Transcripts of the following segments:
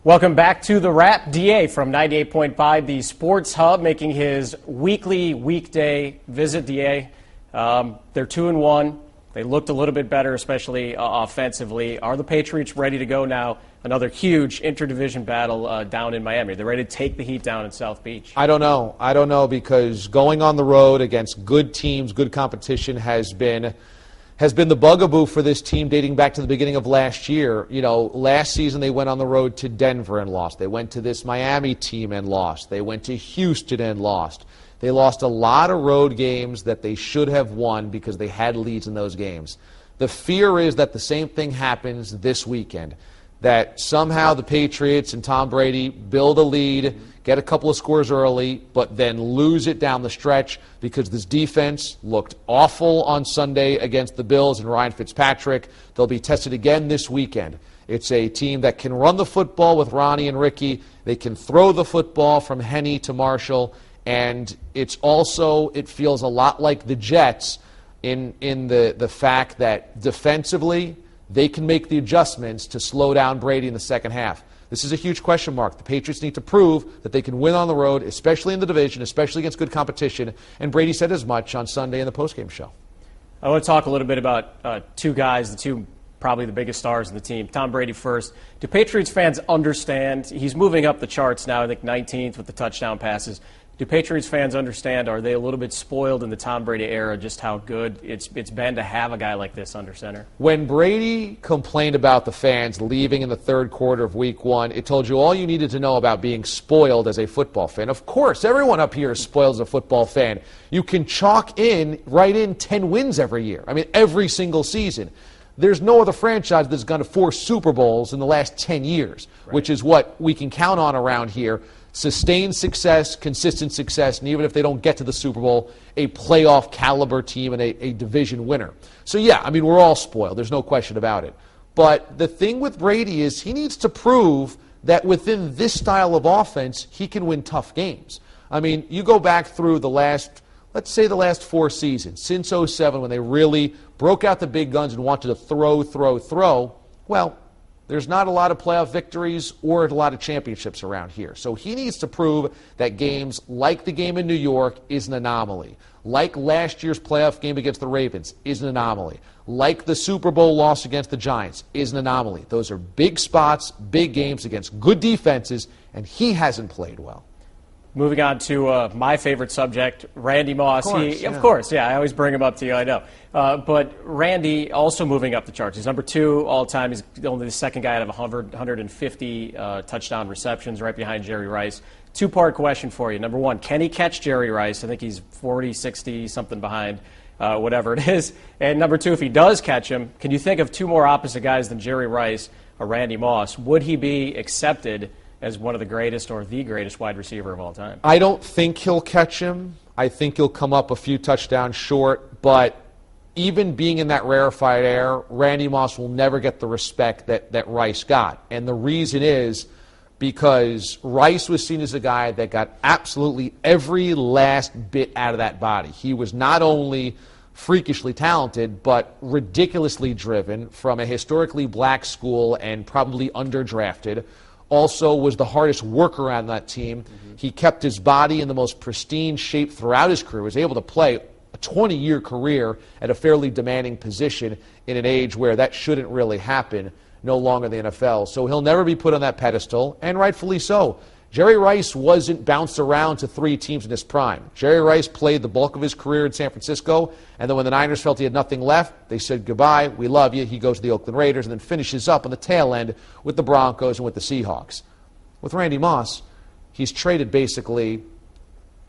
Welcome back to the Wrap. DA from 98.5, the Sports Hub, making his weekday visit. DA, they're 2-1. They looked a little bit better, especially offensively. Are the Patriots ready to go now? Another huge interdivision battle down in Miami. They're ready to take the Heat down in South Beach. I don't know because going on the road against good teams, good competition has been the bugaboo for this team dating back to the beginning of last year. You know, last season they went on the road to Denver and lost. They went to this Miami team and lost. They went to Houston and lost. They lost a lot of road games that they should have won because they had leads in those games. The fear is that the same thing happens this weekend, that somehow the Patriots and Tom Brady build a lead, get a couple of scores early, but then lose it down the stretch because this defense looked awful on Sunday against the Bills and Ryan Fitzpatrick. They'll be tested again this weekend. It's a team that can run the football with Ronnie and Ricky. They can throw the football from Henne to Marshall. And it feels a lot like the Jets in the fact that defensively they can make the adjustments to slow down Brady in the second half. This is a huge question mark. The Patriots need to prove that they can win on the road, especially in the division, especially against good competition. And Brady said as much on Sunday in the postgame show. I want to talk a little bit about two guys, the two probably the biggest stars in the team. Tom Brady first. Do Patriots fans understand? He's moving up the charts now, I think 19th with the touchdown passes. Do Patriots fans understand, are they a little bit spoiled in the Tom Brady era, just how good it's been to have a guy like this under center? When Brady complained about the fans leaving in the third quarter of week one, it told you all you needed to know about being spoiled as a football fan. Of course, everyone up here is spoiled as a football fan. You can chalk right in 10 wins every year. I mean, every single season. There's no other franchise that's gone to 4 Super Bowls in the last 10 years, right, which is what we can count on around here. Sustained success, consistent success, and even if they don't get to the Super Bowl, a playoff caliber team and a division winner. So yeah, I mean, we're all spoiled. There's no question about it. But the thing with Brady is he needs to prove that within this style of offense, he can win tough games. I mean, you go back through let's say the last 4 seasons, since 2007 when they really broke out the big guns and wanted to throw, well, there's not a lot of playoff victories or a lot of championships around here. So he needs to prove that games like the game in New York is an anomaly. Like last year's playoff game against the Ravens is an anomaly. Like the Super Bowl loss against the Giants is an anomaly. Those are big spots, big games against good defenses, and he hasn't played well. Moving on to my favorite subject, Randy Moss. Of course, I always bring him up to you, I know. But Randy also moving up the charts. He's number 2 all-time. He's only the second guy out of 150 touchdown receptions, right behind Jerry Rice. 2-part question for you. Number 1, can he catch Jerry Rice? I think he's 40, 60, something behind, whatever it is. And number 2, if he does catch him, can you think of 2 more opposite guys than Jerry Rice or Randy Moss? Would he be accepted as one of the greatest or the greatest wide receiver of all time? I don't think he'll catch him. I think he'll come up a few touchdowns short, but even being in that rarefied air, Randy Moss will never get the respect that Rice got. And the reason is because Rice was seen as a guy that got absolutely every last bit out of that body. He was not only freakishly talented, but ridiculously driven from a historically black school and probably underdrafted. Also was the hardest worker on that team. Mm-hmm. He kept his body in the most pristine shape throughout his career, was able to play a 20-year career at a fairly demanding position in an age where that shouldn't really happen, no longer in the NFL. So he'll never be put on that pedestal, and rightfully so. Jerry Rice wasn't bounced around to 3 teams in his prime. Jerry Rice played the bulk of his career in San Francisco, and then when the Niners felt he had nothing left, they said, goodbye, we love you. He goes to the Oakland Raiders and then finishes up on the tail end with the Broncos and with the Seahawks. With Randy Moss, he's traded basically,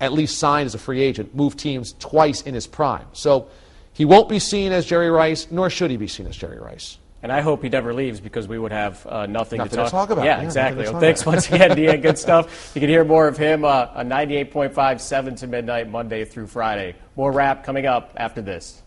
at least signed as a free agent, moved teams twice in his prime. So he won't be seen as Jerry Rice, nor should he be seen as Jerry Rice. And I hope he never leaves because we would have nothing to talk about. Yeah, exactly. Well, thanks once again, Dean. Good stuff. You can hear more of him on 98.5, 7 to midnight, Monday through Friday. More Wrap coming up after this.